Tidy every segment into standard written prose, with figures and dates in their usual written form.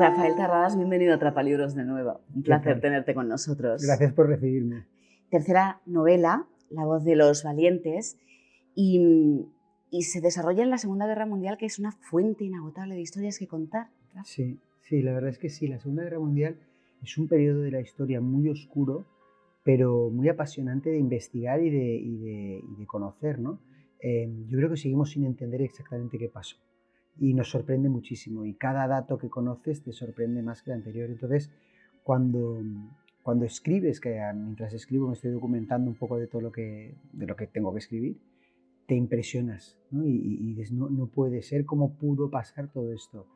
Rafael Terradas, bienvenido a Trapalibros de nuevo. Un placer tenerte con nosotros. Gracias por recibirme. Tercera novela, La voz de los valientes, y se desarrolla en la Segunda Guerra Mundial, que es una fuente inagotable de historias que contar, ¿verdad? Sí, la verdad es que sí. La Segunda Guerra Mundial es un periodo de la historia muy oscuro, pero muy apasionante de investigar y de conocer, ¿no? Yo creo que seguimos sin entender exactamente qué pasó y nos sorprende muchísimo, y cada dato que conoces te sorprende más que el anterior. Entonces, cuando escribes, que mientras escribo me estoy documentando un poco de todo lo que tengo que escribir, te impresionas, ¿no? Y dices, no puede ser, ¿cómo pudo pasar todo esto?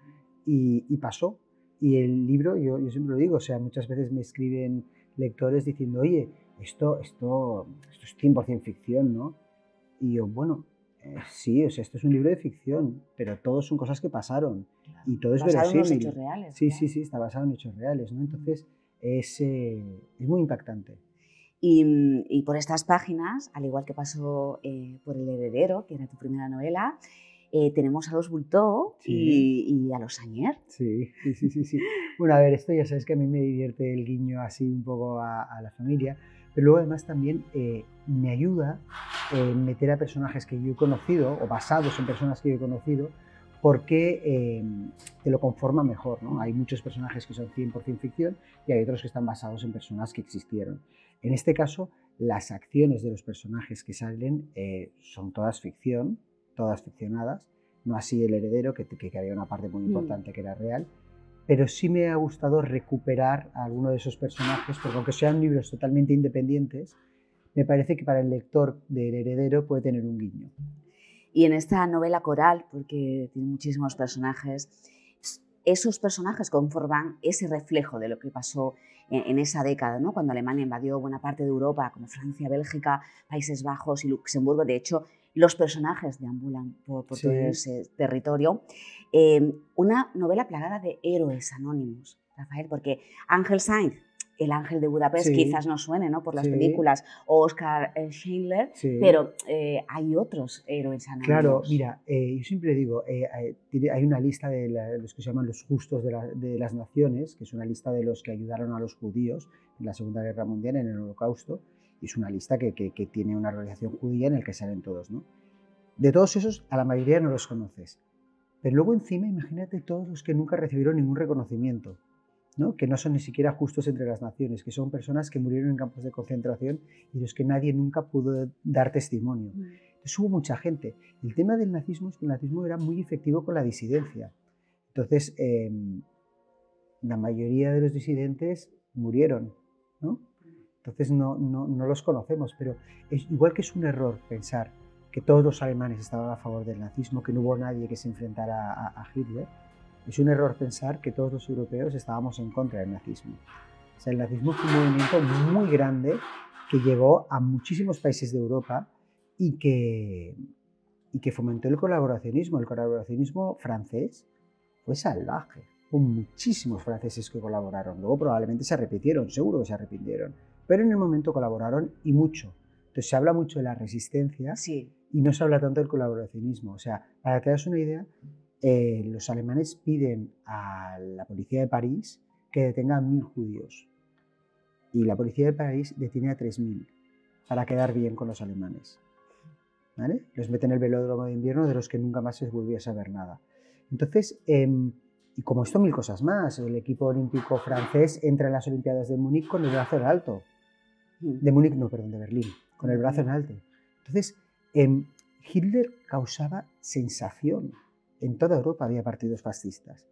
Y pasó. Y el libro, yo siempre lo digo, o sea, muchas veces me escriben lectores diciendo, oye, esto es 100% ficción, ¿no? Y yo, bueno, sí, o sea, esto es un libro de ficción, pero todo son cosas que pasaron, Claro. y todo es Basado en verosímil. unos hechos reales. Sí, claro. está basado en hechos reales, ¿no? Entonces es muy impactante. Y por estas páginas, al igual que pasó por El heredero, que era tu primera novela, tenemos a los Bultó y a los Sagnier. Sí. Bueno, a ver, esto ya sabes que a mí me divierte el guiño así un poco a la familia, pero luego además también me ayuda meter a personajes que yo he conocido, o basados en personas que yo he conocido, porque te lo conforma mejor, ¿no? Hay muchos personajes que son 100% ficción y hay otros que están basados en personas que existieron. En este caso, las acciones de los personajes que salen son todas ficción, todas ficcionadas, no así El heredero, que había una parte muy importante que era real, pero sí me ha gustado recuperar a alguno de esos personajes, porque aunque sean libros totalmente independientes, me parece que para el lector del heredero puede tener un guiño. Y en esta novela coral, porque tiene muchísimos personajes, esos personajes conforman ese reflejo de lo que pasó en esa década, ¿no? Cuando Alemania invadió buena parte de Europa, como Francia, Bélgica, Países Bajos y Luxemburgo. De hecho, los personajes deambulan por todo ese territorio. Una novela plagada de héroes anónimos, Rafael, porque Ángel Sainz, el ángel de Budapest, quizás no suene, ¿no? Por las películas, o Oscar Schindler, pero hay otros héroes anónimos. Claro, mira, yo siempre digo, hay una lista de los que se llaman los justos de las naciones, que es una lista de los que ayudaron a los judíos en la Segunda Guerra Mundial, en el Holocausto, y es una lista que tiene una organización judía en la que salen todos, ¿no? De todos esos, a la mayoría no los conoces, pero luego encima imagínate todos los que nunca recibieron ningún reconocimiento, ¿no? Que no son ni siquiera justos entre las naciones, que son personas que murieron en campos de concentración y de los que nadie nunca pudo dar testimonio. Entonces hubo mucha gente. El tema del nazismo es que el nazismo era muy efectivo con la disidencia. Entonces, la mayoría de los disidentes murieron, ¿no? Entonces no los conocemos, pero es igual que es un error pensar que todos los alemanes estaban a favor del nazismo, que no hubo nadie que se enfrentara a Hitler. Es un error pensar que todos los europeos estábamos en contra del nazismo. O sea, el nazismo fue un movimiento muy grande que llegó a muchísimos países de Europa y que fomentó el colaboracionismo. El colaboracionismo francés fue salvaje. Hubo muchísimos franceses que colaboraron. Luego probablemente se arrepintieron, seguro que se arrepintieron. Pero en el momento colaboraron y mucho. Entonces se habla mucho de la resistencia y no se habla tanto del colaboracionismo. O sea, para que te hagas una idea, los alemanes piden a la policía de París que detenga a 1000 judíos. Y la policía de París detiene a 3000 para quedar bien con los alemanes, ¿vale? Los meten en el velódromo de invierno, de los que nunca más se volvió a saber nada. Entonces, y como esto, 1000 cosas más. El equipo olímpico francés entra en las Olimpiadas de Múnich con el brazo en alto. De Múnich, no, perdón, de Berlín, con el brazo en alto. Entonces, Hitler causaba sensación. En toda Europa había partidos fascistas.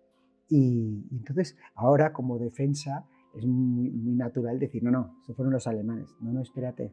Y entonces, ahora, como defensa, es muy natural decir, no, se fueron los alemanes. No, espérate,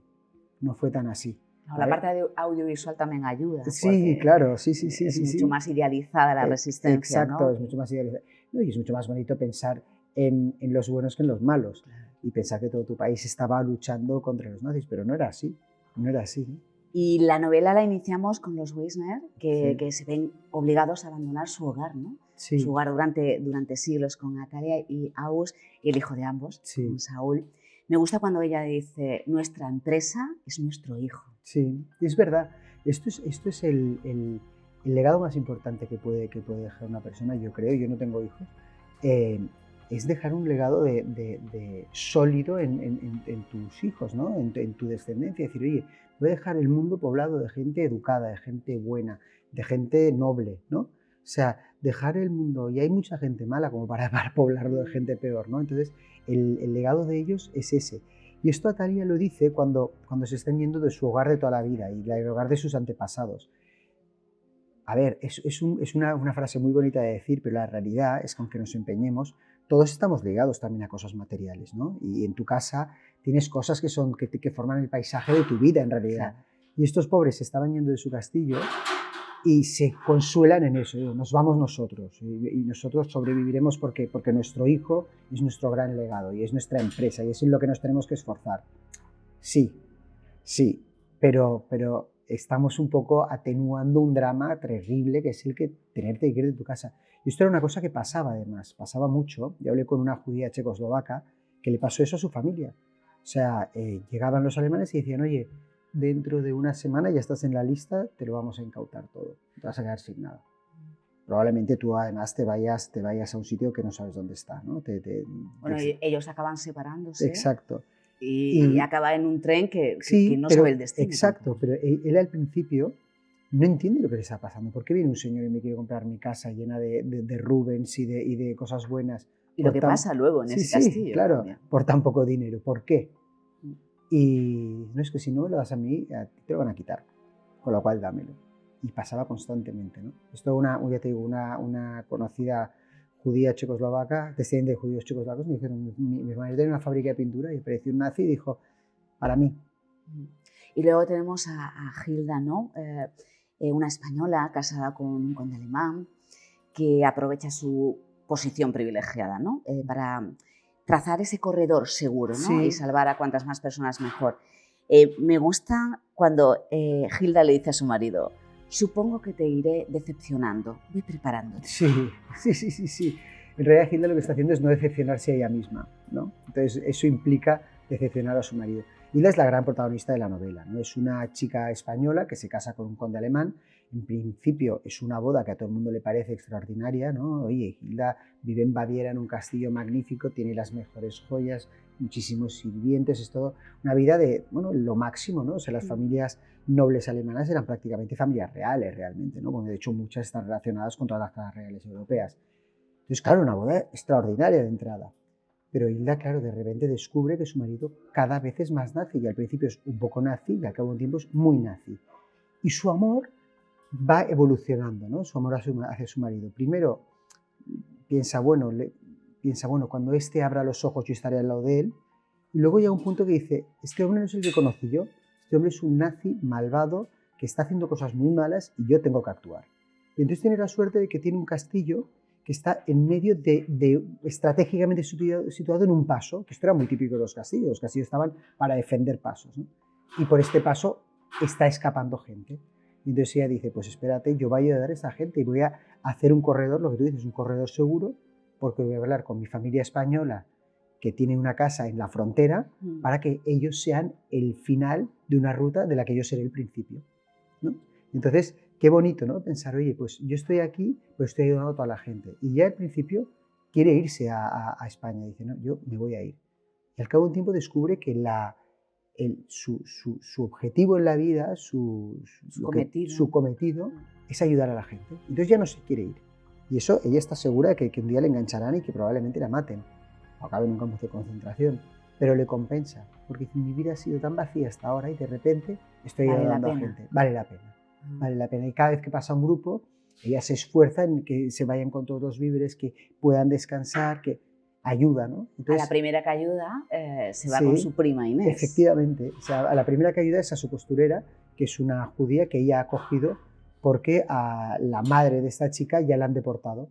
no fue tan así. No, la parte audiovisual también ayuda. Sí, claro, sí. Es mucho más idealizada la resistencia. Exacto, ¿no? Es mucho más idealizada. No, y es mucho más bonito pensar en los buenos que en los malos. Claro. Y pensar que todo tu país estaba luchando contra los nazis, pero no era así. ¿No? Y la novela la iniciamos con los Wisner, que se ven obligados a abandonar su hogar, ¿no? Su hogar durante siglos, con Natalia y August, y el hijo de ambos, con Saúl. Me gusta cuando ella dice, nuestra empresa es nuestro hijo. Sí, es verdad. Esto es el legado más importante que puede dejar una persona, yo creo. Yo no tengo hijos, eh, es dejar un legado de sólido en tus hijos, ¿no? En tu descendencia. Decir, oye, voy a dejar el mundo poblado de gente educada, de gente buena, de gente noble, ¿no? O sea, dejar el mundo, y hay mucha gente mala como para poblarlo de gente peor, ¿no? Entonces, el legado de ellos es ese. Y esto Atalia lo dice cuando se están yendo de su hogar de toda la vida y del hogar de sus antepasados. A ver, es una frase muy bonita de decir, pero la realidad es que aunque nos empeñemos, todos estamos ligados también a cosas materiales, ¿no? Y en tu casa tienes cosas que forman el paisaje de tu vida en realidad. Claro. Y estos pobres se estaban yendo de su castillo y se consuelan en eso, nos vamos nosotros y nosotros sobreviviremos porque nuestro hijo es nuestro gran legado y es nuestra empresa y es en lo que nos tenemos que esforzar. Sí, sí, pero estamos un poco atenuando un drama terrible que es el que tenerte que ir de tu casa. Y esto era una cosa que pasaba además, pasaba mucho. Yo hablé con una judía checoslovaca que le pasó eso a su familia. O sea, llegaban los alemanes y decían, oye, dentro de una semana ya estás en la lista, te lo vamos a incautar todo, te vas a quedar sin nada. Probablemente tú además te vayas a un sitio que no sabes dónde está, ¿no? Bueno, ellos acaban separándose. Exacto. Y acaba en un tren que sí, no pero, sabe el destino. exacto, Tampoco. pero él al principio no entiende lo que le está pasando. ¿Por qué viene un señor y me quiere comprar mi casa llena de Rubens y de cosas buenas? Y lo que pasa luego en Sí, ese sí, castillo claro, también. por tan poco dinero. ¿Por qué? Y no es que si no me lo das a mí, a ti te lo van a quitar. Con lo cual, dámelo. Y pasaba constantemente, ¿no? Esto, ya te digo, una conocida judía checoslovaca, descendiente de judíos checoslovacos, me dijeron, mi marido tenía una fábrica de pintura y apareció un nazi y dijo, para mí. Y luego tenemos a Hilda, ¿no? Una española casada con un conde alemán que aprovecha su posición privilegiada, ¿no? Para trazar ese corredor seguro, ¿no? Sí. Y salvar a cuantas más personas mejor. Me gusta cuando Hilda le dice a su marido, supongo que te iré decepcionando, voy preparándote. Sí. En realidad Hilda lo que está haciendo es no decepcionarse a ella misma, ¿no? Entonces eso implica decepcionar a su marido. Hilda es la gran protagonista de la novela, ¿no? Es una chica española que se casa con un conde alemán. En principio es una boda que a todo el mundo le parece extraordinaria, ¿no? Oye, Hilda vive en Baviera en un castillo magnífico, tiene las mejores joyas, muchísimos sirvientes, es todo una vida de, bueno, lo máximo, ¿no? O sea, las familias nobles alemanas eran prácticamente familias reales, realmente, ¿no? Bueno, de hecho, muchas están relacionadas con todas las casas reales europeas. Entonces, claro, una boda extraordinaria de entrada. Pero Hilda, claro, de repente descubre que su marido cada vez es más nazi, y al principio es un poco nazi, y al cabo de un tiempo es muy nazi. Y su amor va evolucionando, ¿no? Su amor hacia su marido. Primero piensa, bueno, cuando este abra los ojos yo estaré al lado de él. Y luego llega un punto que dice, este hombre no es el que conocí yo, este hombre es un nazi malvado que está haciendo cosas muy malas y yo tengo que actuar. Y entonces tiene la suerte de que tiene un castillo que está en medio estratégicamente situado en un paso, que esto era muy típico de los castillos estaban para defender pasos, ¿no? Y por este paso está escapando gente. Y entonces ella dice, pues espérate, yo voy a ayudar a esa gente y voy a hacer un corredor, lo que tú dices, un corredor seguro, porque voy a hablar con mi familia española que tiene una casa en la frontera para que ellos sean el final de una ruta de la que yo seré el principio, ¿no? Entonces, qué bonito, ¿no? Pensar, oye, pues yo estoy aquí, pues estoy ayudando a toda la gente. Y ya al principio quiere irse a España, dice, no, yo me voy a ir. Y al cabo de un tiempo descubre que su objetivo en la vida, su cometido es ayudar a la gente. Entonces ya no se quiere ir. Y eso ella está segura de que un día le engancharán y que probablemente la maten. O acabe en un campo de concentración. Pero le compensa, porque mi vida ha sido tan vacía hasta ahora y de repente estoy ayudando a gente. Vale la pena. Vale la pena. Y cada vez que pasa un grupo, ella se esfuerza en que se vayan con todos los víveres, que puedan descansar, que ayuda, ¿no? Entonces, a la primera que ayuda se va con su prima Inés. Efectivamente. O sea, a la primera que ayuda es a su costurera, que es una judía que ella ha acogido porque a la madre de esta chica ya la han deportado.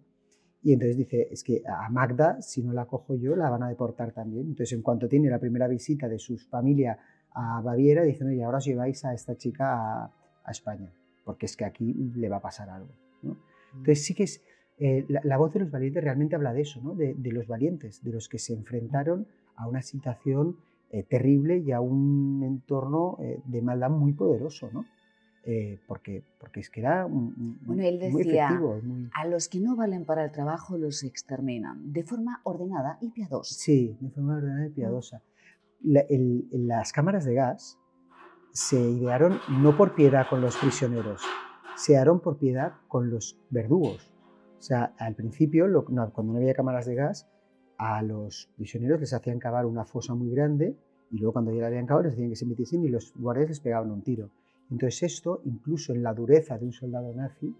Y entonces dice, es que a Magda, si no la cojo yo, la van a deportar también. Entonces, en cuanto tiene la primera visita de su familia a Baviera, dicen, oye, ahora os lleváis a esta chica a España, porque es que aquí le va a pasar algo, ¿no? Entonces, sí que es... la voz de los valientes realmente habla de eso, ¿no? De los valientes, de los que se enfrentaron a una situación terrible y a un entorno de maldad muy poderoso, ¿no? porque es que era Bueno, él muy decía, efectivo. Muy... a los que no valen para el trabajo los exterminan, de forma ordenada y piadosa. Sí, de forma ordenada y piadosa. Las cámaras de gas se idearon no por piedad con los prisioneros, se idearon por piedad con los verdugos. O sea, al principio, cuando no había cámaras de gas, a los prisioneros les hacían cavar una fosa muy grande y luego cuando ya la habían cavado les decían que se metiesen y los guardias les pegaban un tiro. Entonces esto, incluso en la dureza de un soldado nazi,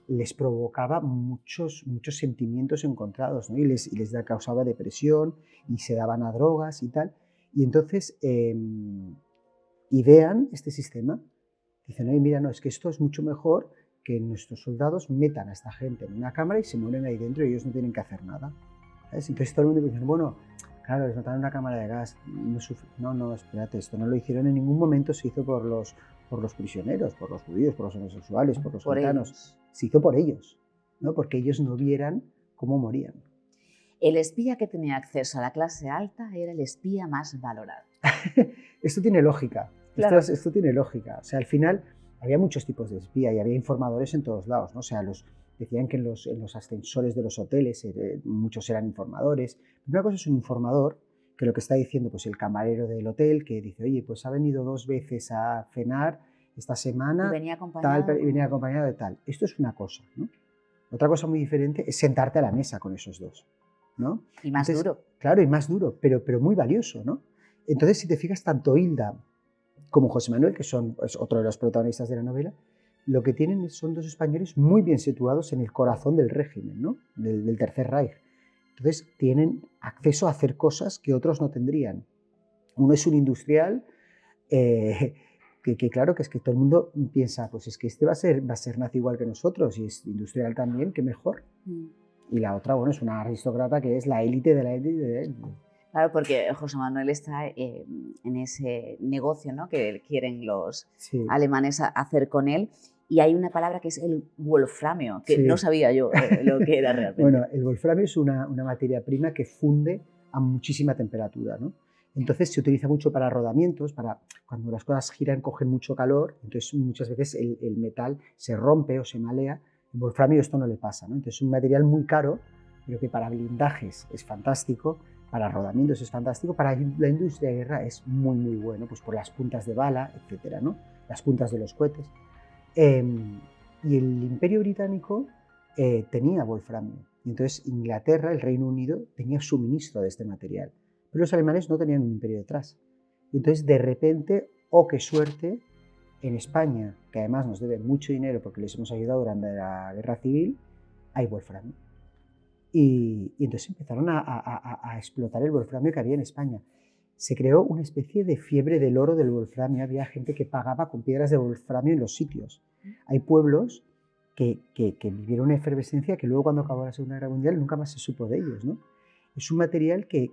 les provocaba muchos sentimientos encontrados, ¿no? y les causaba depresión y se daban a drogas y tal. Y entonces idean este sistema. Dicen, oye, mira, no, es que esto es mucho mejor que nuestros soldados metan a esta gente en una cámara y se mueren ahí dentro y ellos no tienen que hacer nada. ¿Sabes? Entonces todo el mundo dice, bueno, claro, les mataron en una cámara de gas. No, espérate, esto no lo hicieron en ningún momento, se hizo por los prisioneros, por los judíos, por los homosexuales, por los gitanos. Ellos. Se hizo por ellos, ¿no? Porque ellos no vieran cómo morían. El espía que tenía acceso a la clase alta era el espía más valorado. Esto tiene lógica. Claro. Esto tiene lógica. O sea, al final había muchos tipos de espía y había informadores en todos lados, ¿no? O sea, decían que en los ascensores de los hoteles muchos eran informadores. Una cosa es un informador, que lo que está diciendo pues el camarero del hotel, que dice, oye, pues ha venido 2 veces a cenar esta semana y venía acompañado de tal. Esto es una cosa, ¿no? Otra cosa muy diferente es sentarte a la mesa con esos dos, ¿no? Y más duro. Claro, y más duro, pero muy valioso, ¿no? Entonces, si te fijas, tanto Hilda como José Manuel, que es otro de los protagonistas de la novela, lo que tienen son 2 españoles muy bien situados en el corazón del régimen, ¿no? del Tercer Reich. Entonces tienen acceso a hacer cosas que otros no tendrían. Uno es un industrial que claro, que es que todo el mundo piensa, pues es que este va a ser nazi igual que nosotros y es industrial también, qué mejor. Y la otra, bueno, es una aristócrata que es la élite de la élite de la élite. Claro, porque José Manuel está en ese negocio, ¿no? Que quieren los alemanes hacer con él. Y hay una palabra que es el wolframio, que no sabía yo lo que era realmente. Bueno, el wolframio es una materia prima que funde a muchísima temperatura, ¿no? Entonces se utiliza mucho para rodamientos, para cuando las cosas giran, cogen mucho calor, entonces muchas veces el metal se rompe o se malea. El wolframio esto no le pasa, ¿no? Entonces es un material muy caro, pero que para blindajes es fantástico, para rodamientos es fantástico, para la industria de guerra es muy bueno, pues por las puntas de bala, etcétera, ¿no? Las puntas de los cohetes. Y el Imperio Británico tenía wolframio, y entonces Inglaterra, el Reino Unido, tenía suministro de este material, pero los alemanes no tenían un imperio detrás. Y entonces, de repente, ¡oh, qué suerte! En España, que además nos debe mucho dinero porque les hemos ayudado durante la Guerra Civil, hay wolframio. Y entonces empezaron a explotar el wolframio que había en España. Se creó una especie de fiebre del oro del wolframio. Había gente que pagaba con piedras de wolframio en los sitios. Hay pueblos que vivieron una efervescencia que luego, cuando acabó la Segunda Guerra Mundial, nunca más se supo de ellos, ¿no? Es un material que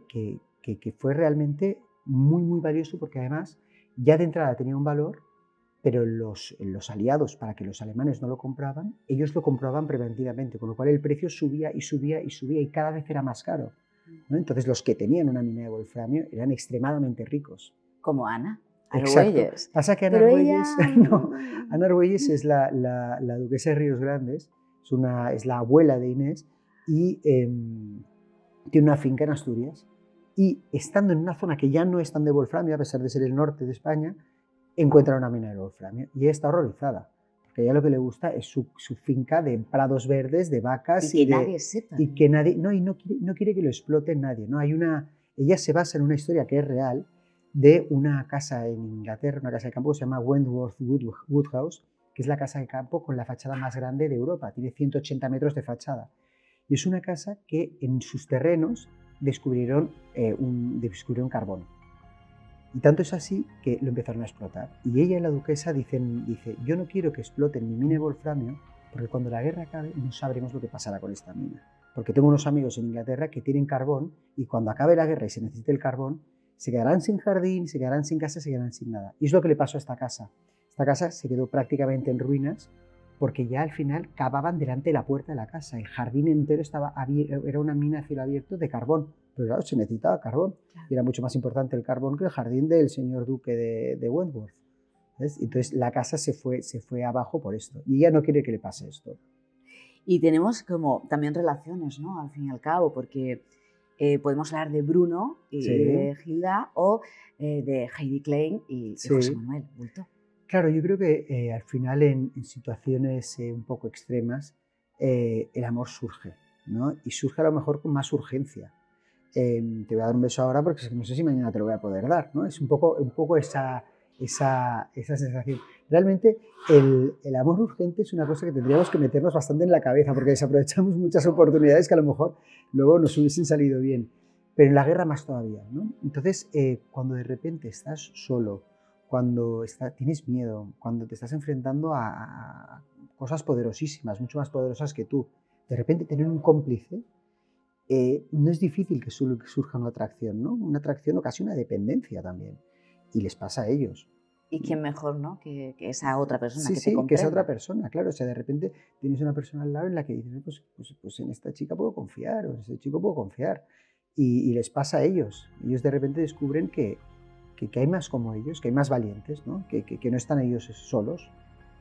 fue realmente muy valioso, porque además ya de entrada tenía un valor, pero los aliados, para que los alemanes no lo compraban, ellos lo compraban preventivamente, con lo cual el precio subía y cada vez era más caro, ¿no? Entonces los que tenían una mina de wolframio eran extremadamente ricos. Como Ana Argüelles. Pasa que Ana Argüelles, no, Ana Argüelles es la duquesa de Ríos Grandes, es la abuela de Inés, y tiene una finca en Asturias, y estando en una zona que ya no es tan de wolframio, a pesar de ser el norte de España, encuentra una mina de wolframio y ella está horrorizada, porque a ella lo que le gusta es su finca de prados verdes, de vacas y que nadie sepa. Y que nadie, no quiere que lo explote nadie, ¿no? Ella se basa en una historia que es real de una casa en Inglaterra, una casa de campo que se llama Wentworth Woodhouse, que es la casa de campo con la fachada más grande de Europa, tiene 180 metros de fachada. Y es una casa que en sus terrenos descubrieron carbón. Y tanto es así que lo empezaron a explotar. Y ella y la duquesa dice, yo no quiero que exploten mi mina de wolframio, porque cuando la guerra acabe no sabremos lo que pasará con esta mina. Porque tengo unos amigos en Inglaterra que tienen carbón, y cuando acabe la guerra y se necesite el carbón, se quedarán sin jardín, se quedarán sin casa, se quedarán sin nada. Y es lo que le pasó a esta casa. Esta casa se quedó prácticamente en ruinas, porque ya al final cavaban delante de la puerta de la casa. El jardín entero era una mina a cielo abierto de carbón. Pero claro, se necesitaba carbón. Y era mucho más importante el carbón que el jardín del señor duque de Wentworth. ¿Ves? Entonces la casa se fue abajo por esto. Y ella no quiere que le pase esto. Y tenemos como también relaciones, ¿no? Al fin y al cabo, porque podemos hablar de Bruno y Sí. de Hilda o de Heidi Klein y José Sí. Manuel Bulto. Claro, yo creo que al final en situaciones un poco extremas el amor surge, ¿no? Y surge a lo mejor con más urgencia. Te voy a dar un beso ahora porque no sé si mañana te lo voy a poder dar, ¿no? Es un poco esa sensación. Realmente el amor urgente es una cosa que tendríamos que meternos bastante en la cabeza porque desaprovechamos muchas oportunidades que a lo mejor luego nos hubiesen salido bien. Pero en la guerra más todavía, ¿no? Entonces, cuando de repente estás solo, cuando tienes miedo, cuando te estás enfrentando a cosas poderosísimas, mucho más poderosas que tú, de repente tener un cómplice, no es difícil que surja una atracción, ¿no? Una atracción o casi una dependencia también. Y les pasa a ellos. ¿Y quién mejor, no? Que esa otra persona Sí, que te sí, que es otra comprenda. persona, claro. O sea, de repente tienes una persona al lado en la que dices, pues en esta chica puedo confiar, o en este chico puedo confiar. Y les pasa a ellos. Ellos de repente descubren que hay más como ellos, que hay más valientes, ¿no? Que no están ellos solos.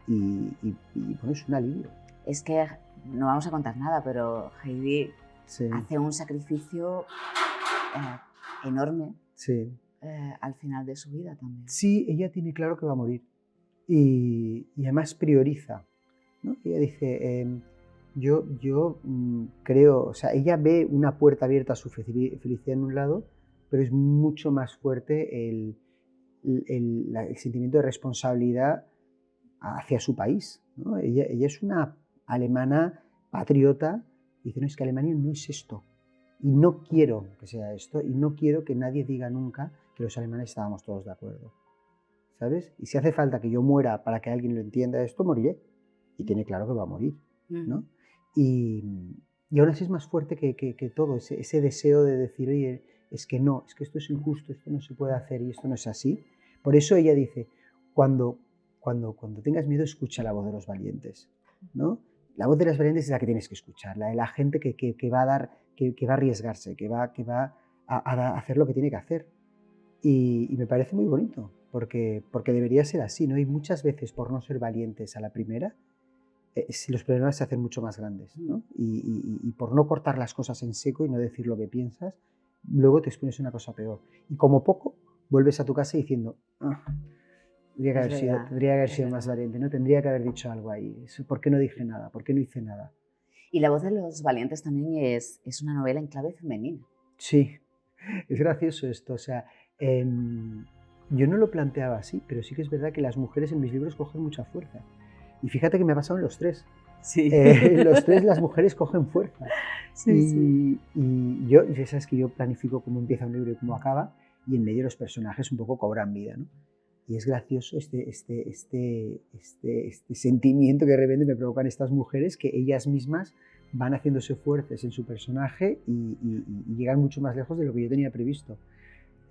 Y bueno, es un alivio. Es que no vamos a contar nada, pero Heidi Sí, hace un sacrificio enorme sí. al final de su vida también. Sí, ella tiene claro que va a morir y además prioriza, ¿no? Ella dice, yo creo, o sea, ella ve una puerta abierta a su felicidad en un lado, pero es mucho más fuerte el sentimiento de responsabilidad hacia su país, ¿no? Ella es una alemana patriota y dice, no, es que Alemania no es esto. Y no quiero que sea esto, y no quiero que nadie diga nunca que los alemanes estábamos todos de acuerdo, ¿sabes? Y si hace falta que yo muera para que alguien lo entienda esto, moriré. Y tiene claro que va a morir, ¿no? Y aún así es más fuerte que todo, ese deseo de decir, oye, es que no, es que esto es injusto, esto no se puede hacer y esto no es así. Por eso ella dice, cuando tengas miedo, escucha la voz de los valientes, ¿no? La voz de los valientes es la que tienes que escuchar, la de la gente que va a dar, que va a arriesgarse, que va a hacer lo que tiene que hacer. Y me parece muy bonito, porque debería ser así, ¿no? Y muchas veces, por no ser valientes a la primera, si los problemas se hacen mucho más grandes, ¿no? Y por no cortar las cosas en seco y no decir lo que piensas, luego te expones a una cosa peor. Y como poco, vuelves a tu casa diciendo, tendría que haber sido más valiente, ¿no? Tendría que haber dicho algo ahí. ¿Por qué no dije nada? ¿Por qué no hice nada? Y La voz de los valientes también es una novela en clave femenina. Sí, es gracioso esto. O sea, yo no lo planteaba así, pero sí que es verdad que las mujeres en mis libros cogen mucha fuerza. Y fíjate que me ha pasado en los tres. Sí. Los tres las mujeres cogen fuerza. Sí. Y yo, ya sabes que yo planifico cómo empieza un libro y cómo acaba, y en medio los personajes un poco cobran vida, ¿no? Y es gracioso este sentimiento que de repente me provocan estas mujeres, que ellas mismas van haciéndose fuertes en su personaje y llegan mucho más lejos de lo que yo tenía previsto.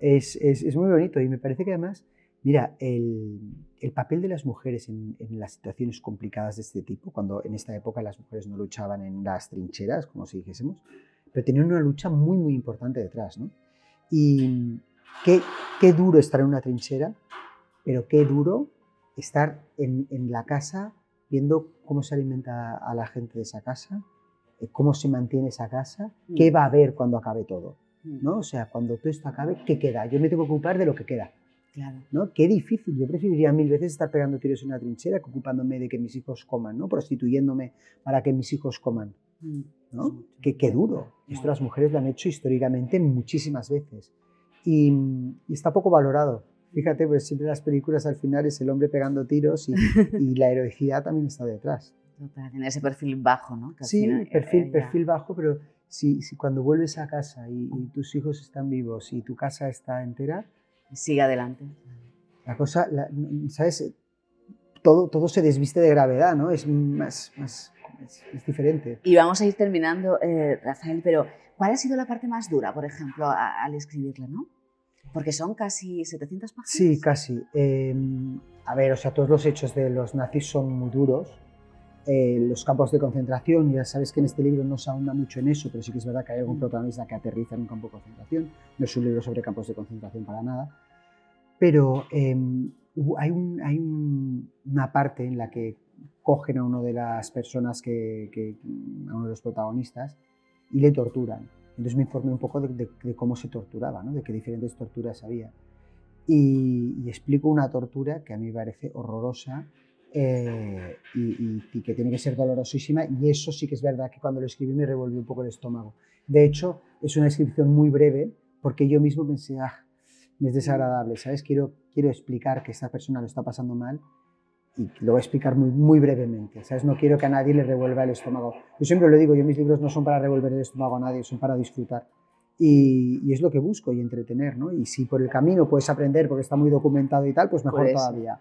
Es muy bonito y me parece que además, mira, el papel de las mujeres en las situaciones complicadas de este tipo, cuando en esta época las mujeres no luchaban en las trincheras, como si dijésemos, pero tenían una lucha muy, muy importante detrás, ¿no? Y qué duro estar en una trinchera, pero qué duro estar en la casa viendo cómo se alimenta a la gente de esa casa, cómo se mantiene esa casa, qué va a haber cuando acabe todo, ¿no? O sea, cuando todo esto acabe, ¿qué queda? Yo me tengo que ocupar de lo que queda. Claro. ¿No? Qué difícil. Yo preferiría 1000 veces estar pegando tiros en una trinchera que ocupándome de que mis hijos coman, ¿no? Prostituyéndome para que mis hijos coman, ¿no? Qué duro. Esto las mujeres lo han hecho históricamente muchísimas veces. Y está poco valorado. Fíjate, pues siempre en las películas al final es el hombre pegando tiros y la heroicidad también está detrás. Total, en ese perfil bajo, ¿no? Que Sí, final, perfil bajo, pero si cuando vuelves a casa y tus hijos están vivos y tu casa está entera, sigue adelante. La cosa, ¿sabes? Todo se desviste de gravedad, ¿no? Es diferente. Y vamos a ir terminando, Rafael, pero ¿cuál ha sido la parte más dura, por ejemplo, al escribirla, no? Porque son casi 700 páginas. Sí, casi. A ver, o sea, todos los hechos de los nazis son muy duros. Los campos de concentración, ya sabes que en este libro no se ahonda mucho en eso, pero sí que es verdad que hay algún protagonista que aterriza en un campo de concentración. No es un libro sobre campos de concentración para nada. Pero una parte en la que cogen a una de las personas, a uno de los protagonistas, y le torturan. Entonces me informé un poco de cómo se torturaba, ¿no? De qué diferentes torturas había. Y explico una tortura que a mí me parece horrorosa y que tiene que ser dolorosísima, y eso sí que es verdad que cuando lo escribí me revolvió un poco el estómago. De hecho, es una descripción muy breve porque yo mismo pensé, me es desagradable, ¿sabes? Quiero explicar que esta persona lo está pasando mal y lo voy a explicar muy, muy brevemente, ¿sabes? No quiero que a nadie le revuelva el estómago. Yo siempre lo digo, mis libros no son para revolver el estómago a nadie, son para disfrutar. Y es lo que busco, y entretener, ¿no? Y si por el camino puedes aprender porque está muy documentado y tal, pues mejor todavía.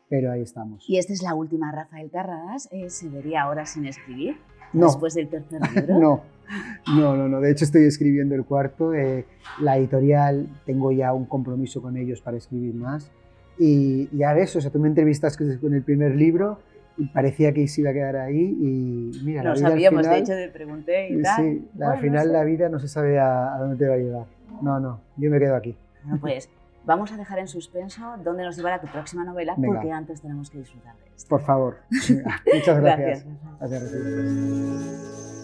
Pero ahí estamos. ¿Y esta es la última, Rafael Terradas? ¿Se vería ahora sin escribir? No. ¿Después del tercer libro? No. De hecho, estoy escribiendo el cuarto. La editorial, tengo ya un compromiso con ellos para escribir más. Y ya ves, o sea, tú me entrevistaste con el primer libro y parecía que se iba a quedar ahí. Y mira, no la vida sabíamos, al final, de hecho, te pregunté y tal. Sí, al final la vida no se sabe a dónde te va a llevar. No, yo me quedo aquí. Bueno, pues vamos a dejar en suspenso dónde nos llevará tu próxima novela. Venga. Porque antes tenemos que disfrutar de esto. Por favor. Muchas gracias. Gracias. Gracias.